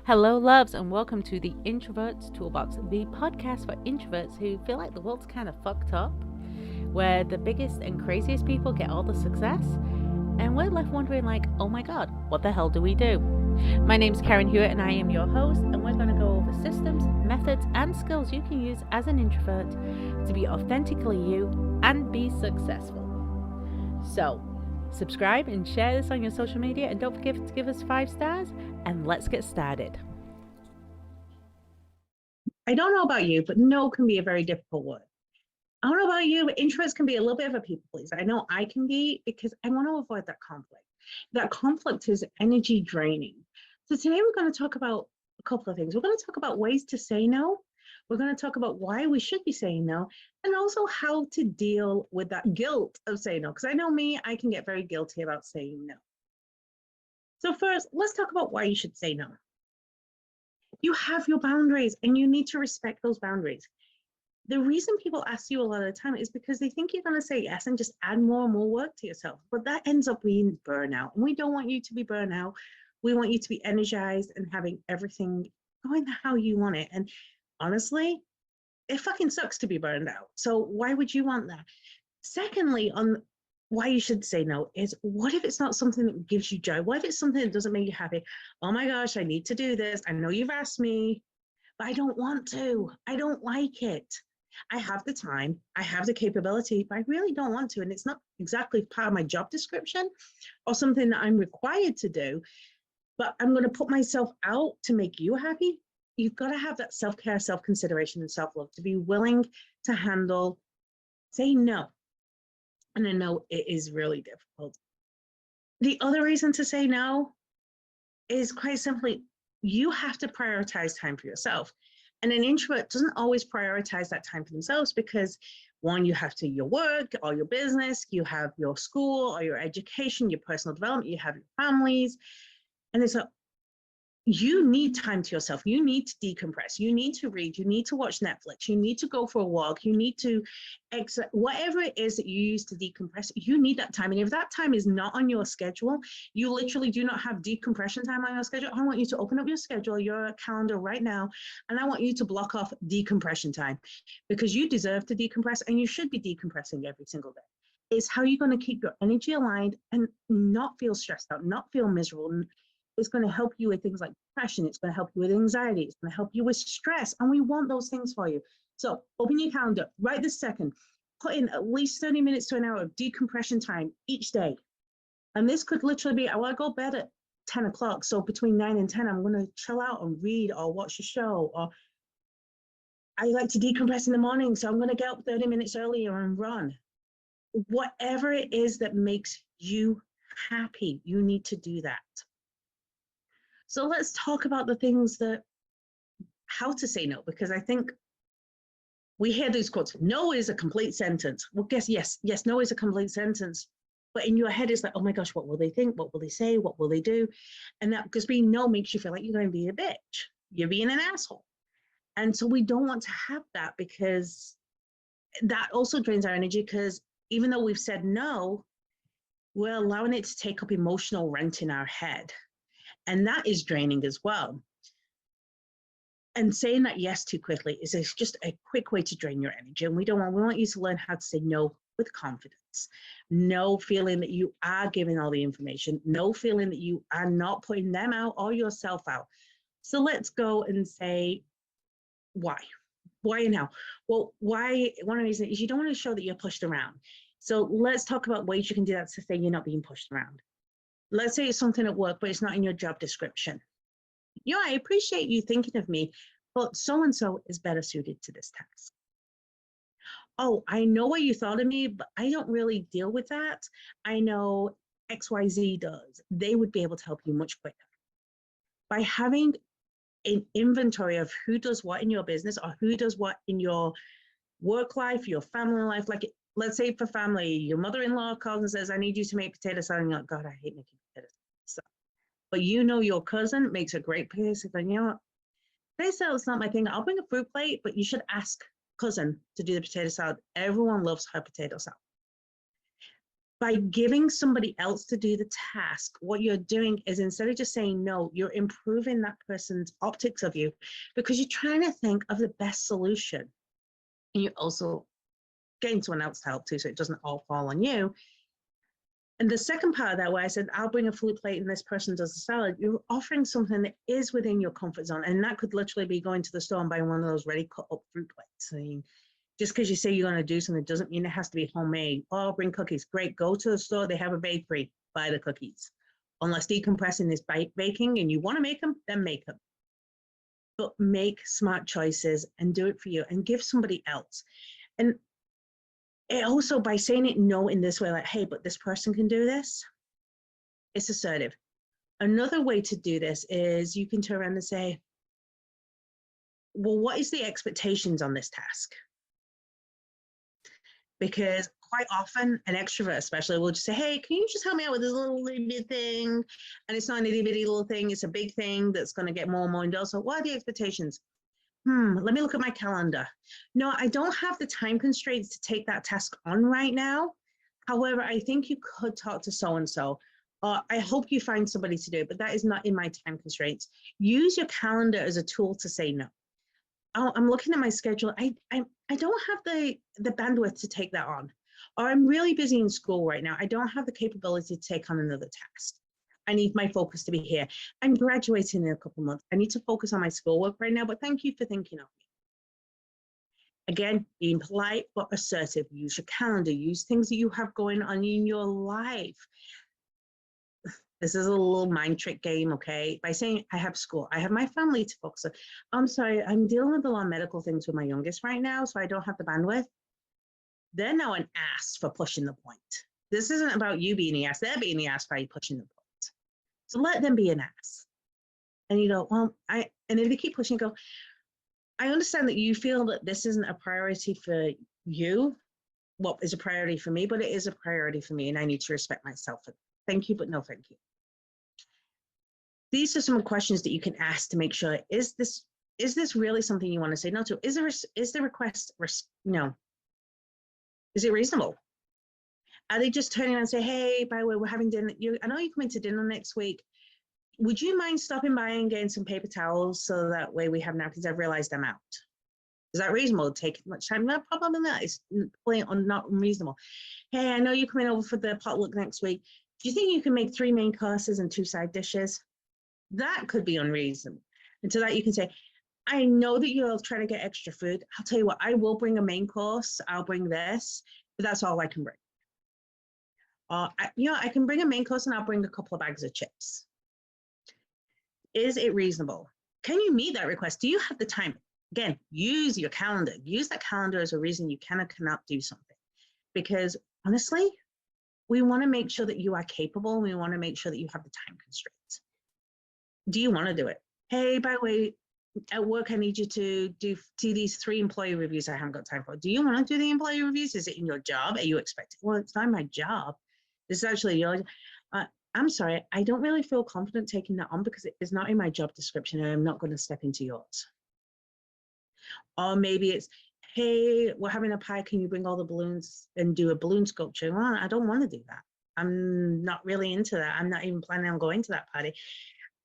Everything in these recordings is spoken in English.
Hello, loves, and welcome to the Introverts Toolbox, the podcast for introverts who feel like the world's kind of fucked up, where the biggest and craziest people get all the success, and we're left wondering, like, oh my god, what the hell do we do? My name's Karen Hewitt, and I am your host, and we're going to go over systems, methods, and skills you can use as an introvert to be authentically you and be successful. So, subscribe and share this on your social media, and don't forget to give us 5 stars, and let's get started. I don't know about you, but no can be a very difficult word. I don't know about you, but introverts can be a little bit of a people pleaser. I know I can be because I want to avoid that conflict. That conflict is energy draining. So today we're going to talk about a couple of things. We're going to talk about ways to say no. We're going to talk about why we should be saying no, and also how to deal with that guilt of saying no. Because I know me, I can get very guilty about saying no. So first, let's talk about why you should say no. You have your boundaries and you need to respect those boundaries. The reason people ask you a lot of the time is because they think you're going to say yes and just add more and more work to yourself. But that ends up being burnout. And we don't want you to be burnt out. We want you to be energized and having everything going how you want it. And honestly, it fucking sucks to be burned out. So why would you want that? Secondly, on why you should say no is, what if it's not something that gives you joy? What if it's something that doesn't make you happy? Oh my gosh, I need to do this. I know you've asked me, but I don't want to. I don't like it. I have the time, I have the capability, but I really don't want to. And it's not exactly part of my job description or something that I'm required to do, but I'm going to put myself out to make you happy. You've got to have that self-care, self-consideration, and self-love to be willing to handle saying no. And I know it is really difficult. The other reason to say no is quite simply, you have to prioritize time for yourself. And an introvert doesn't always prioritize that time for themselves because, one, you have to your work or your business, you have your school or your education, your personal development, you have your families. And it's a, you need time to yourself. You need to decompress. You need to read. You need to watch Netflix. You need to go for a walk. You need to exit, whatever it is that you use to decompress, you need that time. And if that time is not on your schedule, you literally do not have decompression time on your schedule, I want you to open up your schedule, your calendar right now, and I want you to block off decompression time, because you deserve to decompress and you should be decompressing every single day. It's how you're going to keep your energy aligned and not feel stressed out, not feel miserable. It's going to help you with things like depression. It's going to help you with anxiety. It's going to help you with stress. And we want those things for you. So open your calendar right this second. Put in at least 30 minutes to an hour of decompression time each day. And this could literally be, I go to bed at 10 o'clock. So between 9 and 10, I'm going to chill out and read or watch a show. Or I like to decompress in the morning. So I'm going to get up 30 minutes earlier and run. Whatever it is that makes you happy, you need to do that. So let's talk about the things that, how to say no, because I think we hear these quotes, no is a complete sentence. Well, yes, no is a complete sentence. But in your head, it's like, oh my gosh, what will they think? What will they say? What will they do? And that, because being no makes you feel like you're going to be a bitch. You're being an asshole. And so we don't want to have that, because that also drains our energy, because even though we've said no, we're allowing it to take up emotional rent in our head. And that is draining as well. And saying that yes too quickly is just a quick way to drain your energy. And we want you to learn how to say no with confidence. No feeling that you are giving all the information. No feeling that you are not putting them out or yourself out. So let's go and say why. Why and how? Well, why? One of the reasons is you don't want to show that you're pushed around. So let's talk about ways you can do that to say you're not being pushed around. Let's say it's something at work, but it's not in your job description. I appreciate you thinking of me, but so-and-so is better suited to this task. Oh, I know what you thought of me, but I don't really deal with that. I know XYZ does. They would be able to help you much quicker. By having an inventory of who does what in your business or who does what in your work life, your family life, like let's say for family, your mother-in-law calls and says, I need you to make potato salad. And you're like, God, I hate making potato salad. But your cousin makes a great potato salad. And you know what? Potato salad's not my thing. I'll bring a fruit plate, but you should ask cousin to do the potato salad. Everyone loves her potato salad. By giving somebody else to do the task, what you're doing is instead of just saying no, you're improving that person's optics of you because you're trying to think of the best solution. And you're also getting someone else to help too, so it doesn't all fall on you. And the second part of that, where I said, I'll bring a food plate and this person does the salad, you're offering something that is within your comfort zone. And that could literally be going to the store and buying one of those ready cut up fruit plates. I mean, just because you say you're going to do something doesn't mean it has to be homemade. Oh, bring cookies. Great. Go to the store. They have a bakery. Buy the cookies. Unless decompressing is baking and you want to make them, then make them. But make smart choices and do it for you and give somebody else. And it also, by saying it no in this way, like, hey, but this person can do this, it's assertive. Another way to do this is you can turn around and say, well, what is the expectations on this task? Because quite often an extrovert especially will just say, hey, can you just help me out with this little bit thing? And it's not an itty bitty little thing, it's a big thing that's going to get more and more endorsed. So what are the expectations? Let me look at my calendar. No, I don't have the time constraints to take that task on right now. However, I think you could talk to so-and-so. I hope you find somebody to do it, but that is not in my time constraints. Use your calendar as a tool to say no. I'm looking at my schedule. I don't have the bandwidth to take that on. Or I'm really busy in school right now. I don't have the capability to take on another task. I need my focus to be here. I'm graduating in a couple of months. I need to focus on my schoolwork right now, but thank you for thinking of me. Again, being polite but assertive. Use your calendar. Use things that you have going on in your life. This is a little mind trick game, okay? By saying I have school, I have my family to focus on. I'm sorry, I'm dealing with a lot of medical things with my youngest right now, so I don't have the bandwidth. They're now an ass for pushing the point. This isn't about you being the ass, they're being the ass by pushing the point. So let them be an ass. And you go, well, and if they keep pushing, go, I understand that you feel that this isn't a priority for you, what is a priority for me, but it is a priority for me, and I need to respect myself for that. Thank you, but no thank you. These are some questions that you can ask to make sure, is this really something you want to say no to? Is the request, no? Is it reasonable? Are they just turning around and say, hey, by the way, we're having dinner. I know you're coming to dinner next week. Would you mind stopping by and getting some paper towels so that way we have napkins? I've realized I'm out. Is that reasonable? Take much time? No problem in that. It's not unreasonable. Hey, I know you're coming over for the potluck next week. Do you think you can make 3 main courses and 2 side dishes? That could be unreasonable. And to that you can say, I know that you'll try to get extra food. I'll tell you what, I will bring a main course. I'll bring this, but that's all I can bring. I can bring a main course and I'll bring a couple of bags of chips. Is it reasonable? Can you meet that request? Do you have the time? Again, use your calendar. Use that calendar as a reason you can or cannot do something. Because honestly, we want to make sure that you are capable. We want to make sure that you have the time constraints. Do you want to do it? Hey, by the way, at work, I need you to do these 3 employee reviews I haven't got time for. Do you want to do the employee reviews? Is it in your job? Are you expecting? Well, it's not my job. This is actually your, I'm sorry, I don't really feel confident taking that on because it is not in my job description and I'm not going to step into yours. Or maybe it's, hey, we're having a pie. Can you bring all the balloons and do a balloon sculpture? Well, I don't want to do that. I'm not really into that. I'm not even planning on going to that party.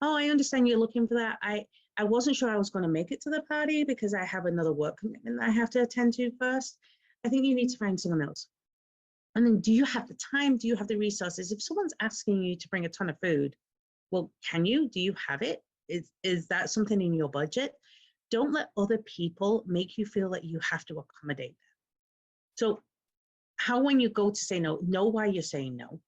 Oh, I understand you're looking for that. I wasn't sure I was going to make it to the party because I have another work commitment that I have to attend to first. I think you need to find someone else. And then do you have the time? Do you have the resources? If someone's asking you to bring a ton of food, well, can you? Do you have it? Is that something in your budget? Don't let other people make you feel that you have to accommodate them. So how, when you go to say no, know why you're saying no.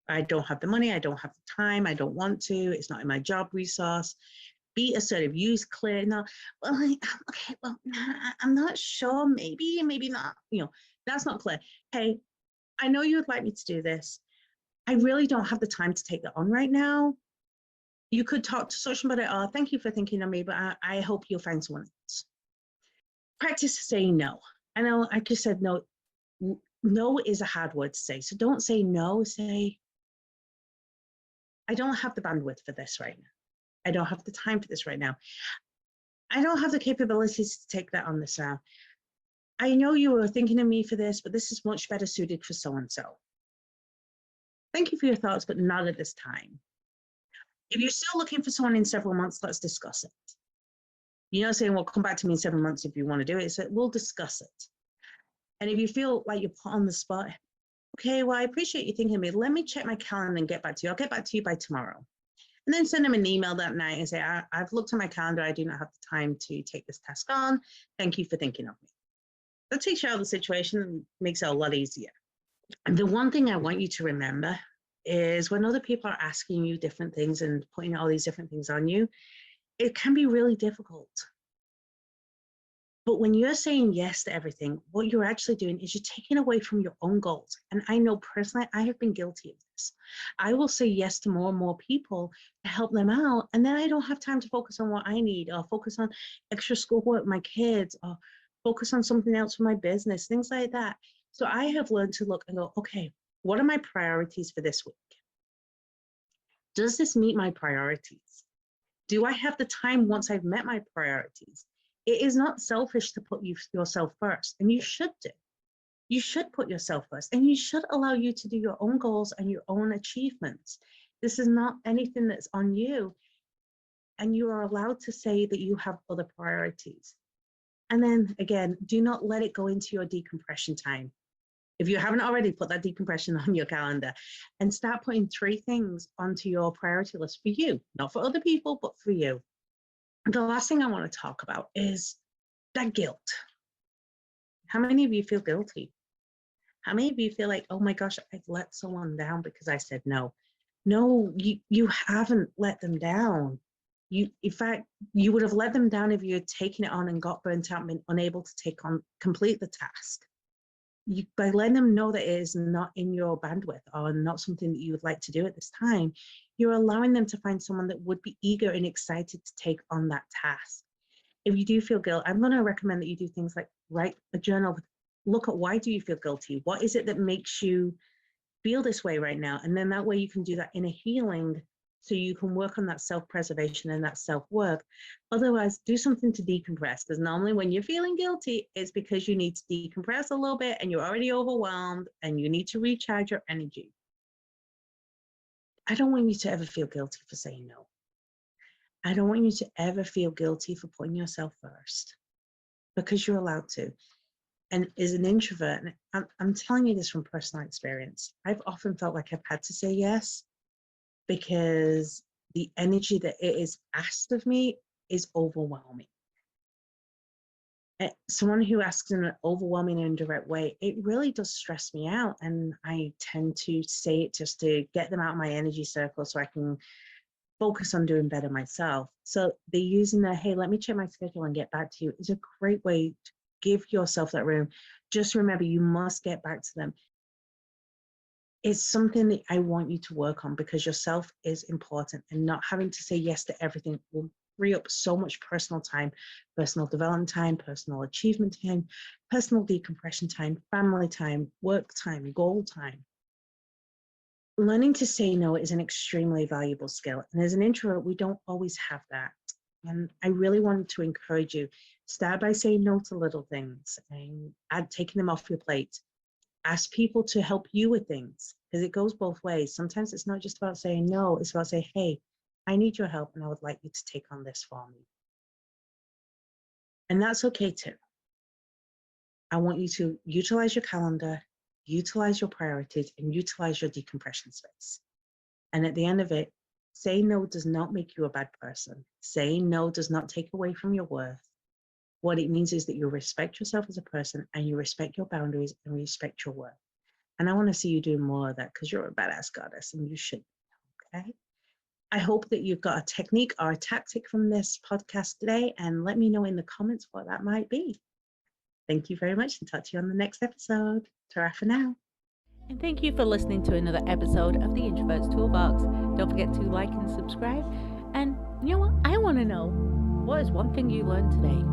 I don't have the money. I don't have the time. I don't want to. It's not in my job resource. Be assertive. Use clear. No, well, okay. Well, I'm not sure. Maybe not. That's not clear. Hey, I know you would like me to do this. I really don't have the time to take that on right now. You could talk to such about it. Oh, thank you for thinking of me, but I hope you'll find someone else. Practice saying no. I know I just said no. No is a hard word to say. So don't say no. Say, I don't have the bandwidth for this right now. I don't have the time for this right now. I don't have the capabilities to take that on this now. I know you were thinking of me for this, but this is much better suited for so-and-so. Thank you for your thoughts, but not at this time. If you're still looking for someone in several months, let's discuss it. You're not saying, well, come back to me in 7 months if you want to do it. So we'll discuss it. And if you feel like you're put on the spot, okay, well, I appreciate you thinking of me. Let me check my calendar and get back to you. I'll get back to you by tomorrow. And then send them an email that night and say, I've looked at my calendar. I do not have the time to take this task on. Thank you for thinking of me. That takes you out of the situation and makes it a lot easier. And the one thing I want you to remember is when other people are asking you different things and putting all these different things on you, it can be really difficult. But when you're saying yes to everything, what you're actually doing is you're taking away from your own goals. And I know personally, I have been guilty of this. I will say yes to more and more people to help them out. And then I don't have time to focus on what I need or focus on extra schoolwork with my kids or focus on something else for my business, things like that. So I have learned to look and go, okay, what are my priorities for this week? Does this meet my priorities? Do I have the time once I've met my priorities? It is not selfish to put yourself first, and you should do. You should put yourself first, and you should allow you to do your own goals and your own achievements. This is not anything that's on you, and you are allowed to say that you have other priorities. And then again, do not let it go into your decompression time. If you haven't already, put that decompression on your calendar and start putting 3 things onto your priority list for you, not for other people, but for you. The last thing I want to talk about is that guilt. How many of you feel guilty? How many of you feel like, oh my gosh, I've let someone down because I said no? No, you haven't let them down. In fact, you would have let them down if you had taken it on and got burnt out and been unable to complete the task. By letting them know that it is not in your bandwidth or not something that you would like to do at this time, you're allowing them to find someone that would be eager and excited to take on that task. If you do feel guilt, I'm going to recommend that you do things like write a journal. Look at why do you feel guilty? What is it that makes you feel this way right now? And then that way you can do that inner healing so you can work on that self-preservation and that self-work. Otherwise, do something to decompress, because normally when you're feeling guilty, it's because you need to decompress a little bit and you're already overwhelmed and you need to recharge your energy. I don't want you to ever feel guilty for saying no. I don't want you to ever feel guilty for putting yourself first, because you're allowed to. And as an introvert, and I'm telling you this from personal experience, I've often felt like I've had to say yes because the energy that it is asked of me is overwhelming. Someone who asks in an overwhelming and direct way, it really does stress me out. And I tend to say it just to get them out of my energy circle so I can focus on doing better myself. So they're using the, hey, let me check my schedule and get back to you, is a great way to give yourself that room. Just remember, you must get back to them. It's something that I want you to work on, because yourself is important, and not having to say yes to everything will free up so much personal time, personal development time, personal achievement time, personal decompression time, family time, work time, goal time. Learning to say no is an extremely valuable skill. And as an introvert, we don't always have that. And I really wanted to encourage you, start by saying no to little things and taking them off your plate. Ask people to help you with things, because it goes both ways. Sometimes it's not just about saying no, it's about saying, hey, I need your help and I would like you to take on this for me. And that's okay too. I want you to utilize your calendar, utilize your priorities, and utilize your decompression space. And at the end of it, saying no does not make you a bad person. Saying no does not take away from your worth. What it means is that you respect yourself as a person, and you respect your boundaries and respect your worth. And I want to see you doing more of that, because you're a badass goddess and you should. Okay. I hope that you've got a technique or a tactic from this podcast today, and let me know in the comments what that might be. Thank you very much, and talk to you on the next episode. Ta-ra for now. And thank you for listening to another episode of the Introverts Toolbox. Don't forget to like and subscribe. And you know what? I want to know, what is one thing you learned today?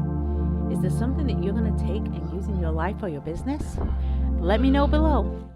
Is there something that you're going to take and use in your life or your business? Let me know below.